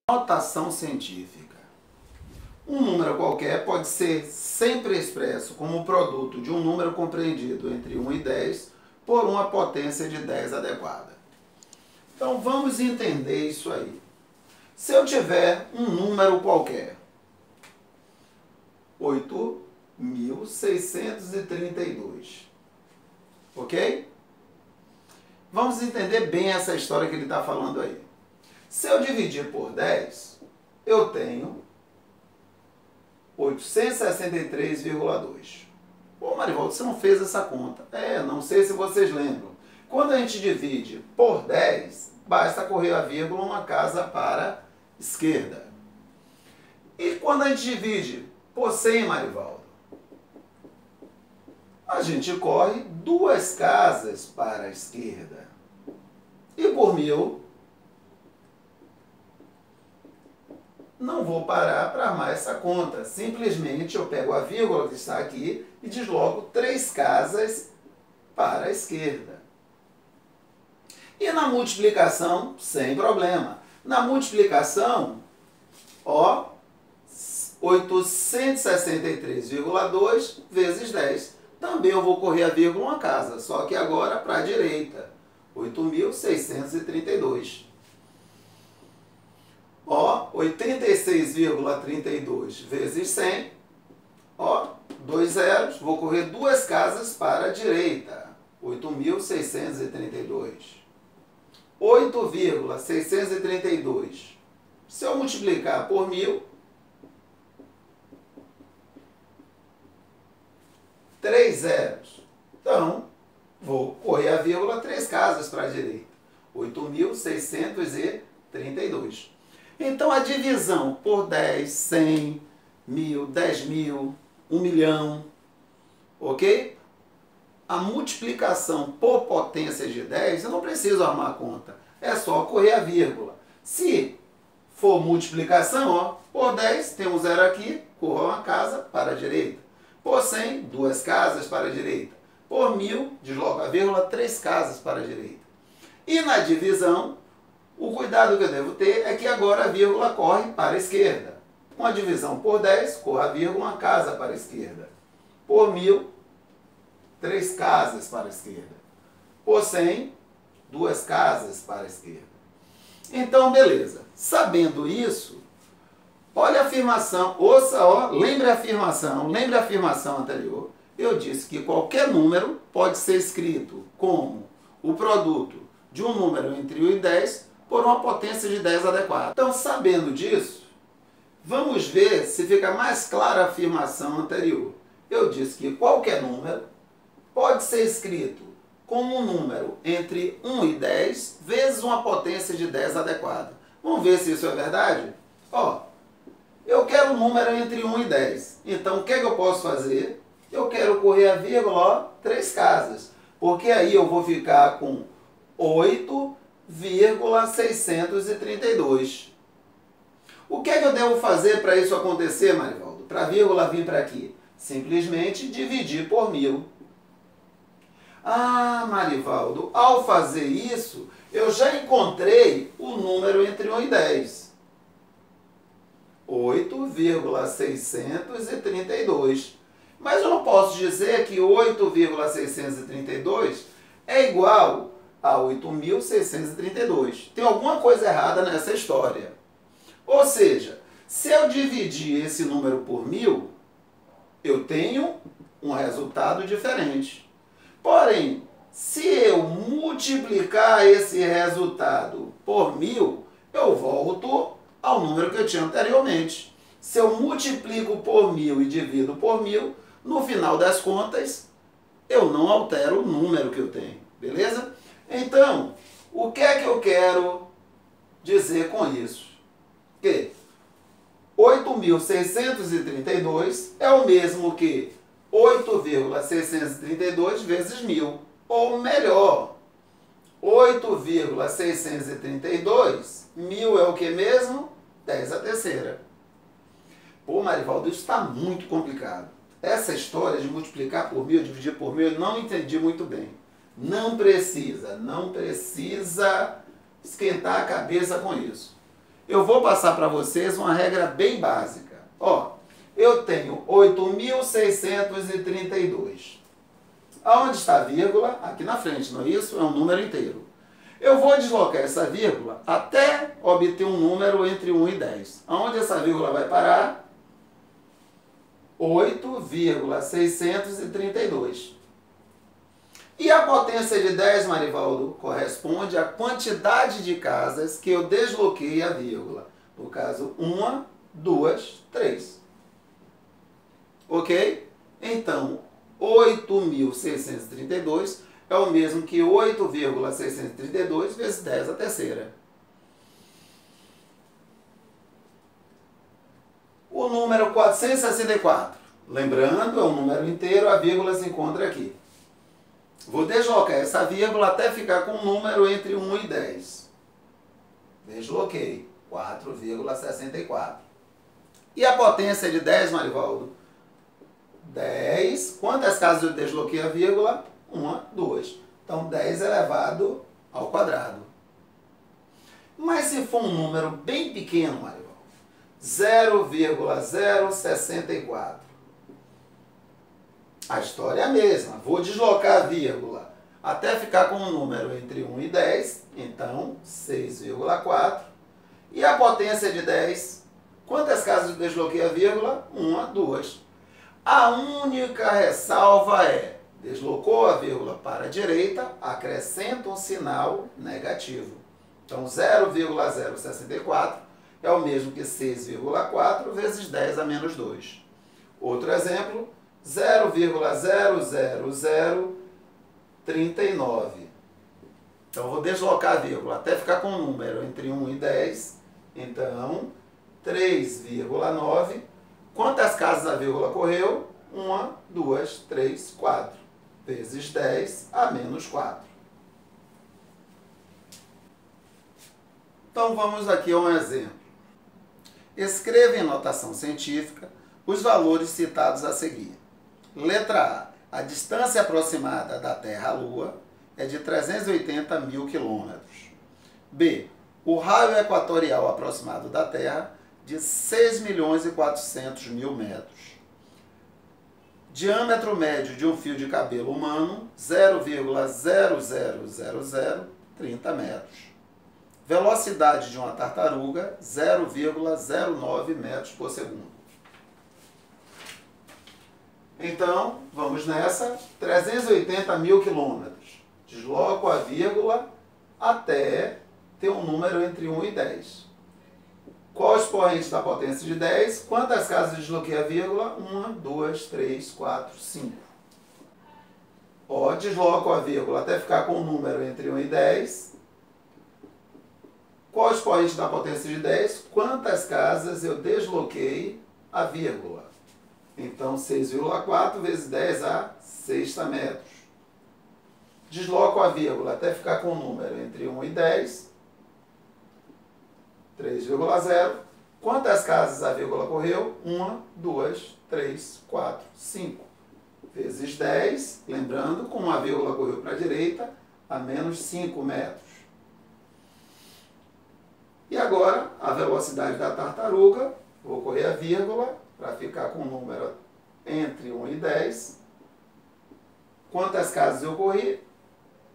Notação científica. Um número qualquer pode ser sempre expresso como produto de um número compreendido entre 1 e 10 por uma potência de 10 adequada. Então vamos entender isso aí. Se eu tiver um número qualquer, 8.632, ok? Vamos entender bem essa história que ele está falando aí. Se eu dividir por 10, eu tenho 863,2. Pô, Marivaldo, você não fez essa conta. Não sei se vocês lembram. Quando a gente divide por 10, basta correr a vírgula uma casa para a esquerda. E quando a gente divide por 100, Marivaldo, a gente corre 2 casas para a esquerda. E por 1000, não vou parar para armar essa conta. Simplesmente eu pego a vírgula que está aqui e desloco 3 casas para a esquerda. E na multiplicação, sem problema. Na multiplicação, 863,2 vezes 10. Também eu vou correr a vírgula uma casa, só que agora para a direita. 8.632. 86,32 vezes 100, 2 zeros, vou correr 2 casas para a direita, 8.632. 8,632, se eu multiplicar por 1000, 3 zeros, então vou correr a vírgula 3 casas para a direita, 8.632. Então, a divisão por 10, 100, 1000, 10.000, 1 milhão, ok? A multiplicação por potência de 10, eu não preciso armar a conta. É só correr a vírgula. Se for multiplicação, por 10, tem um zero aqui, corra uma casa para a direita. Por 100, 2 casas para a direita. Por 1000, desloca a vírgula, 3 casas para a direita. E na divisão, o cuidado que eu devo ter é que agora a vírgula corre para a esquerda. Uma divisão por 10, corre a vírgula, uma casa para a esquerda. Por 1000, 3 casas para a esquerda. Por 100, 2 casas para a esquerda. Então, beleza. Sabendo isso, olha a afirmação, lembre a afirmação anterior. Eu disse que qualquer número pode ser escrito como o produto de um número entre 1 e 10 por uma potência de 10 adequada. Então, sabendo disso, vamos ver se fica mais clara a afirmação anterior. Eu disse que qualquer número pode ser escrito como um número entre 1 e 10 vezes uma potência de 10 adequada. Vamos ver se isso é verdade? Eu quero um número entre 1 e 10. Então, o que eu posso fazer? Eu quero correr a vírgula, 3 casas. Porque aí eu vou ficar com 8,632. O que eu devo fazer para isso acontecer, Marivaldo? Para a vírgula vir para aqui? Simplesmente dividir por 1000. Ah, Marivaldo, ao fazer isso, eu já encontrei o número entre 1 e 10. 8,632. Mas eu não posso dizer que 8,632 é igual a 8.632. Tem alguma coisa errada nessa história. Ou seja, se eu dividir esse número por 1000, eu tenho um resultado diferente. Porém, se eu multiplicar esse resultado por 1000, eu volto ao número que eu tinha anteriormente. Se eu multiplico por 1000 e divido por 1000, no final das contas, eu não altero o número que eu tenho. Beleza? Então, o que é que eu quero dizer com isso? Que 8.632 é o mesmo que 8,632 vezes 1000. Ou melhor, 8 8,632, 1000 é o que mesmo? 10 a terceira. Pô, Marivaldo, isso está muito complicado. Essa história de multiplicar por 1000, dividir por 1000, eu não entendi muito bem. Não precisa esquentar a cabeça com isso. Eu vou passar para vocês uma regra bem básica. Ó, eu tenho 8.632. Aonde está a vírgula? Aqui na frente, não é isso? É um número inteiro. Eu vou deslocar essa vírgula até obter um número entre 1 e 10. Aonde essa vírgula vai parar? 8,632. E a potência de 10, Marivaldo, corresponde à quantidade de casas que eu desloquei a vírgula. No caso, 1, 2, 3. Ok? Então, 8.632 é o mesmo que 8,632 vezes 10 a terceira. O número 464, lembrando, é um número inteiro, a vírgula se encontra aqui. Vou deslocar essa vírgula até ficar com um número entre 1 e 10. Desloquei, 4,64. E a potência de 10, Marivaldo? 10. Quantas casas eu desloquei a vírgula? 1, 2. Então, 10 elevado ao quadrado. Mas se for um número bem pequeno, Marivaldo, 0,064. A história é a mesma. Vou deslocar a vírgula até ficar com um número entre 1 e 10. Então, 6,4. E a potência de 10? Quantas casas eu desloquei a vírgula? 1, 2. A única ressalva é, deslocou a vírgula para a direita, acrescenta um sinal negativo. Então, 0,064 é o mesmo que 6,4 vezes 10 a menos 2. Outro exemplo, 0,00039. Então, vou deslocar a vírgula até ficar com um número entre 1 e 10. Então, 3,9. Quantas casas a vírgula correu? 1, 2, 3, 4. Vezes 10 a menos 4. Então, vamos aqui a um exemplo. Escreva em notação científica os valores citados a seguir. Letra A. A distância aproximada da Terra à Lua é de 380 mil quilômetros. B. O raio equatorial aproximado da Terra de 6.400.000 metros. Diâmetro médio de um fio de cabelo humano, 0,000030 metros. Velocidade de uma tartaruga, 0,09 metros por segundo. Então, vamos nessa. 380 mil quilômetros. Desloco a vírgula até ter um número entre 1 e 10. Qual o expoente da potência de 10? Quantas casas desloquei a vírgula? 1, 2, 3, 4, 5. Ó, desloco a vírgula até ficar com um número entre 1 e 10. Qual o expoente da potência de 10? Quantas casas eu desloquei a vírgula? Então, 6,4 vezes 10 a sexta metros. Desloco a vírgula até ficar com um número entre 1 e 10. 3,0. Quantas casas a vírgula correu? 1, 2, 3, 4, 5. Vezes 10, lembrando, como a vírgula correu para a direita, a menos 5 metros. E agora, a velocidade da tartaruga, vou correr a vírgula para ficar com um número entre 1 e 10. Quantas casas eu corri?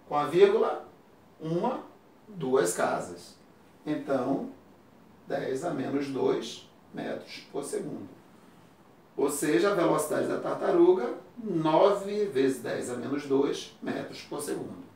Com a vírgula, 1, 2 casas. Então, 10 a menos 2 metros por segundo. Ou seja, a velocidade da tartaruga, 9 vezes 10 a menos 2 metros por segundo.